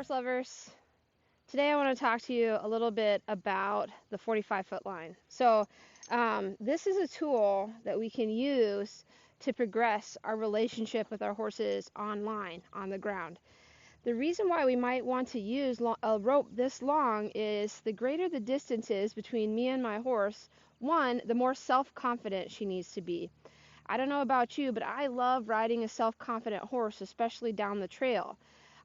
horse lovers. Today I want to talk to you a little bit about the 45-foot line. This is a tool that we can use to progress our relationship with our horses online, on the ground. The reason why we might want to use a rope this long is the greater the distance is between me and my horse, one, the more self-confident she needs to be. I don't know about you, but I love riding a self-confident horse, especially down the trail.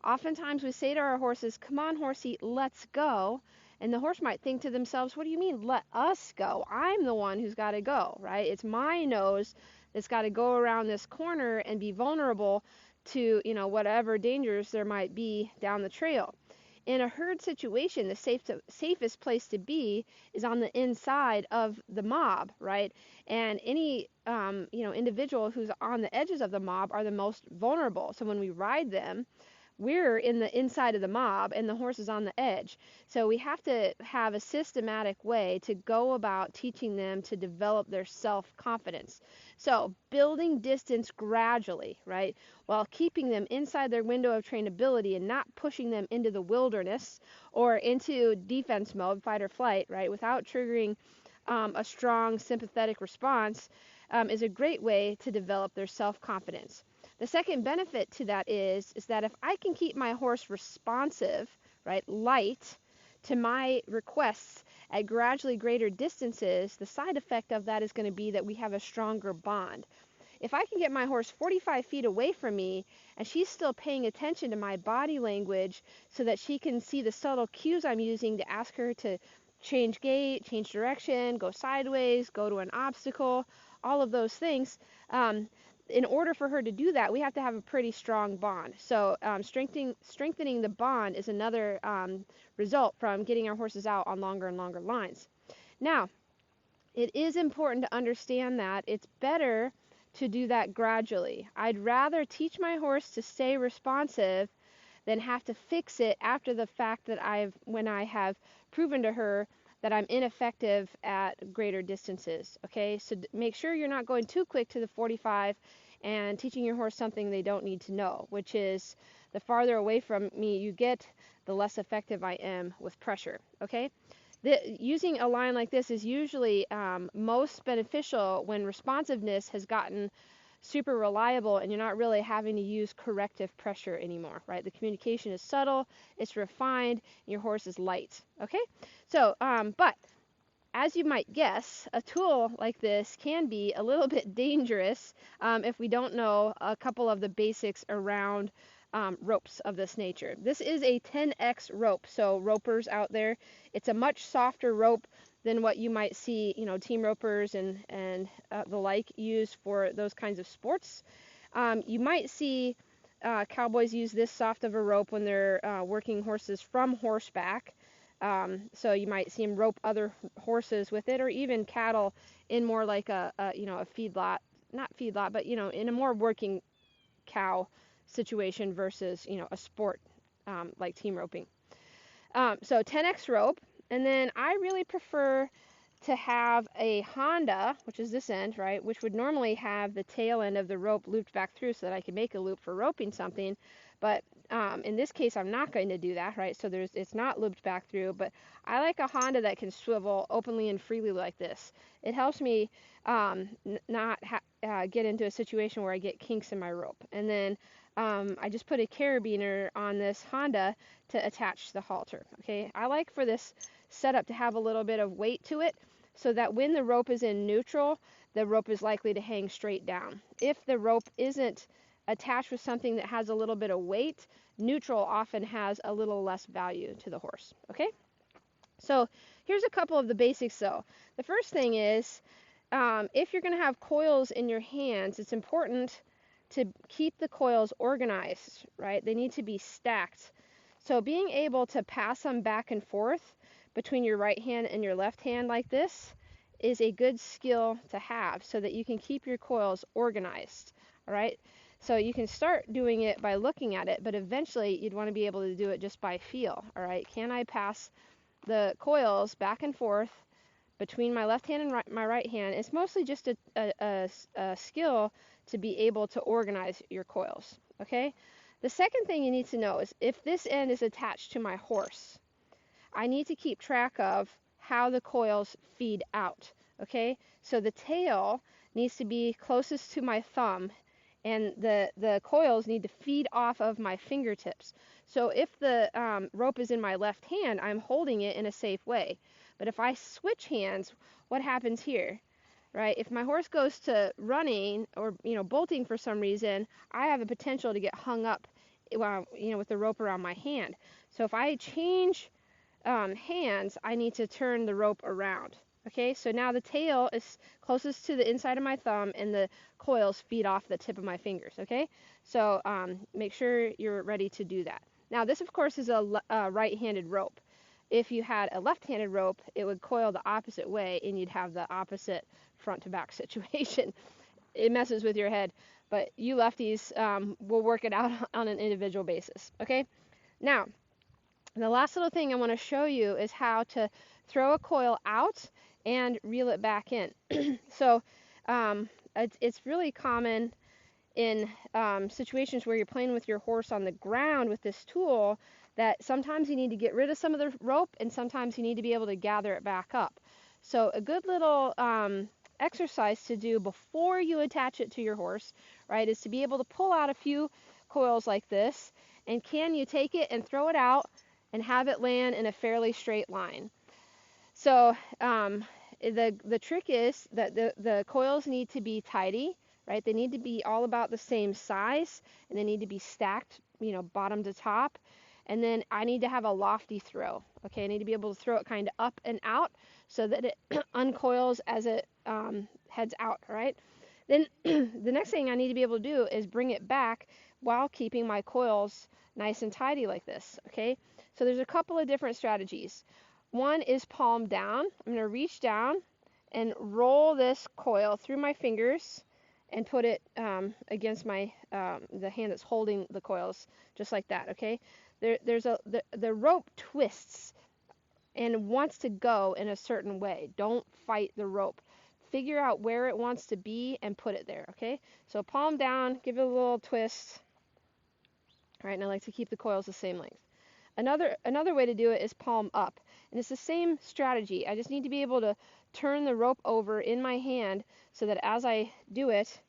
Oftentimes we say to our horses, "Come on, horsey, let's go." And the horse might think to themselves, "What do you mean, let us go? I'm the one who's got to go, right? It's my nose that's got to go around this corner and be vulnerable to, whatever dangers there might be down the trail." In a herd situation, the safest place to be is on the inside of the mob, right? And any, individual who's on the edges of the mob are the most vulnerable. So when we ride them, we're in the inside of the mob and the horse is on the edge. So we have to have a systematic way to go about teaching them to develop their self-confidence. So building distance gradually, right, while keeping them inside their window of trainability and not pushing them into the wilderness or into defense mode, fight or flight, right, without triggering a strong sympathetic response, is a great way to develop their self-confidence. The second benefit to that is that if I can keep my horse responsive, right, light, to my requests at gradually greater distances, the side effect of that is going to be that we have a stronger bond. If I can get my horse 45 feet away from me and she's still paying attention to my body language so that she can see the subtle cues I'm using to ask her to change gait, change direction, go sideways, go to an obstacle, all of those things, in order for her to do that, we have to have a pretty strong bond. So strengthening the bond is another result from getting our horses out on longer and longer lines. Now, it is important to understand that it's better to do that gradually. I'd rather teach my horse to stay responsive than have to fix it after the fact that when I have proven to her that I'm ineffective at greater distances. Okay, so make sure you're not going too quick to the 45 and teaching your horse something they don't need to know, which is the farther away from me you get, the less effective I am with pressure. Okay, using a line like this is usually most beneficial when responsiveness has gotten super reliable and you're not really having to use corrective pressure anymore, right? The communication is subtle, it's refined, and your horse is light. Okay, so but as you might guess, a tool like this can be a little bit dangerous if we don't know a couple of the basics around ropes of this nature. This is a 10x rope, so ropers out there, it's a much softer rope than what you might see, team ropers and the like use for those kinds of sports. You might see cowboys use this soft of a rope when they're working horses from horseback. So you might see them rope other horses with it, or even cattle in more like a feedlot, not feedlot, but in a more working cow situation versus a sport like team roping. So 10x rope, and then I really prefer to have a Honda, which is this end, right, which would normally have the tail end of the rope looped back through so that I can make a loop for roping something. But in this case, I'm not going to do that, right? So it's not looped back through, but I like a Honda that can swivel openly and freely like this. It helps me not get into a situation where I get kinks in my rope. And then I just put a carabiner on this Honda to attach the halter. Okay, I like for this setup to have a little bit of weight to it so that when the rope is in neutral, the rope is likely to hang straight down. If the rope isn't attached with something that has a little bit of weight, neutral often has a little less value to the horse. Okay, so here's a couple of the basics though. The first thing is if you're going to have coils in your hands, it's important to keep the coils organized, right? They need to be stacked. So being able to pass them back and forth between your right hand and your left hand like this is a good skill to have so that you can keep your coils organized. All right, so you can start doing it by looking at it, but eventually you'd want to be able to do it just by feel. All right, can I pass the coils back and forth between my left hand and my right hand? It's mostly just a skill to be able to organize your coils. Okay, The second thing you need to know is if this end is attached to my horse, I need to keep track of how the coils feed out, okay? So the tail needs to be closest to my thumb, and the coils need to feed off of my fingertips. So if the rope is in my left hand, I'm holding it in a safe way. But if I switch hands, what happens here? Right? If my horse goes to running or bolting for some reason, I have a potential to get hung up, with the rope around my hand. So if I change hands, I need to turn the rope around. Okay, so now the tail is closest to the inside of my thumb, and the coils feed off the tip of my fingers. Okay, so make sure you're ready to do that. Now this, of course, is a right-handed rope. If you had a left-handed rope, it would coil the opposite way, and you'd have the opposite front-to-back situation. It messes with your head, but you lefties will work it out on an individual basis. Okay, now the last little thing I want to show you is how to throw a coil out and reel it back in. So it's really common in situations where you're playing with your horse on the ground with this tool, that sometimes you need to get rid of some of the rope and sometimes you need to be able to gather it back up. So a good little exercise to do before you attach it to your horse, right, is to be able to pull out a few coils like this, and can you take it and throw it out and have it land in a fairly straight line. So the trick is that the coils need to be tidy, right? They need to be all about the same size, and they need to be stacked, bottom to top. And then I need to have a lofty throw. Okay, I need to be able to throw it kind of up and out so that it uncoils as it heads out, right? Then the next thing I need to be able to do is bring it back while keeping my coils nice and tidy like this, okay? So there's a couple of different strategies. One is palm down. I'm going to reach down and roll this coil through my fingers and put it against my the hand that's holding the coils, just like that, okay? The rope twists and wants to go in a certain way. Don't fight the rope. Figure out where it wants to be and put it there, okay? So palm down, give it a little twist. All right, and I like to keep the coils the same length. Another way to do it is palm up, and it's the same strategy. I just need to be able to turn the rope over in my hand so that as I do it,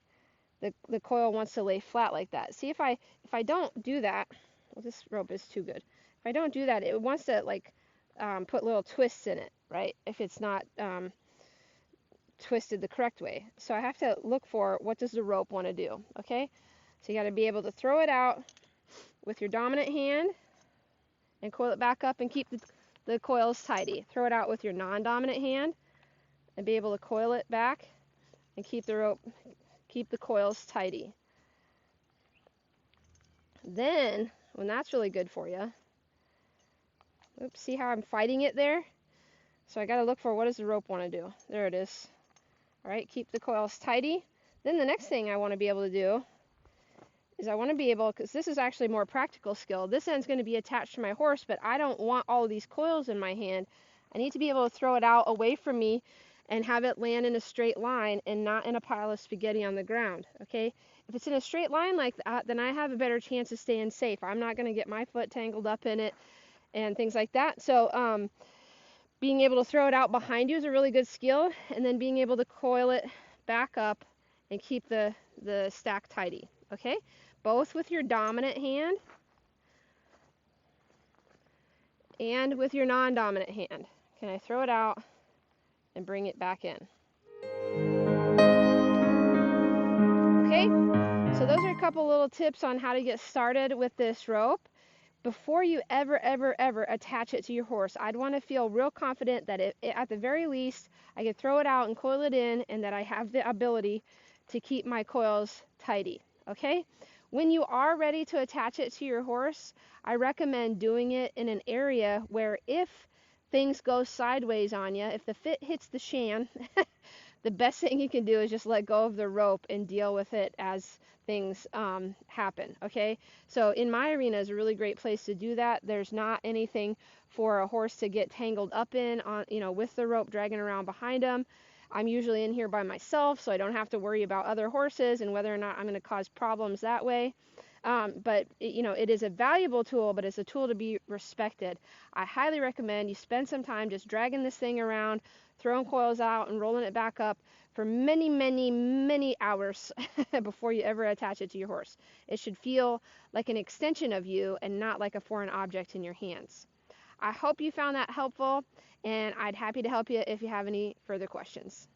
the coil wants to lay flat like that. See, if I don't do that, well, this rope is too good. If I don't do that, it wants to put little twists in it, right? If it's not twisted the correct way. So I have to look for what does the rope want to do, okay? So you got to be able to throw it out with your dominant hand and coil it back up and keep the coils tidy. Throw it out with your non-dominant hand and be able to coil it back and keep the coils tidy. Then, when that's really good for you, oops, see how I'm fighting it there? So I got to look for what does the rope want to do. There it is. All right, keep the coils tidy. Then the next thing I want to be able to do is I want to be able, because this is actually more practical skill, this end's going to be attached to my horse, but I don't want all of these coils in my hand. I need to be able to throw it out away from me and have it land in a straight line and not in a pile of spaghetti on the ground, okay? If it's in a straight line like that, then I have a better chance of staying safe. I'm not going to get my foot tangled up in it and things like that. So being able to throw it out behind you is a really good skill, and then being able to coil it back up and keep the stack tidy, okay? Both with your dominant hand and with your non-dominant hand. Can I throw it out and bring it back in? Okay, so those are a couple little tips on how to get started with this rope. Before you ever attach it to your horse, I'd want to feel real confident that at the very least I could throw it out and coil it in, and that I have the ability to keep my coils tidy, okay? When you are ready to attach it to your horse, I recommend doing it in an area where if things go sideways on you, if the fit hits the shan, the best thing you can do is just let go of the rope and deal with it as things happen, okay? So in my arena is a really great place to do that. There's not anything for a horse to get tangled up in, with the rope dragging around behind them. I'm usually in here by myself, so I don't have to worry about other horses and whether or not I'm going to cause problems that way. But it is a valuable tool, but it's a tool to be respected. I highly recommend you spend some time just dragging this thing around, throwing coils out and rolling it back up for many, many, many hours before you ever attach it to your horse. It should feel like an extension of you and not like a foreign object in your hands. I hope you found that helpful, and I'd happy to help you if you have any further questions.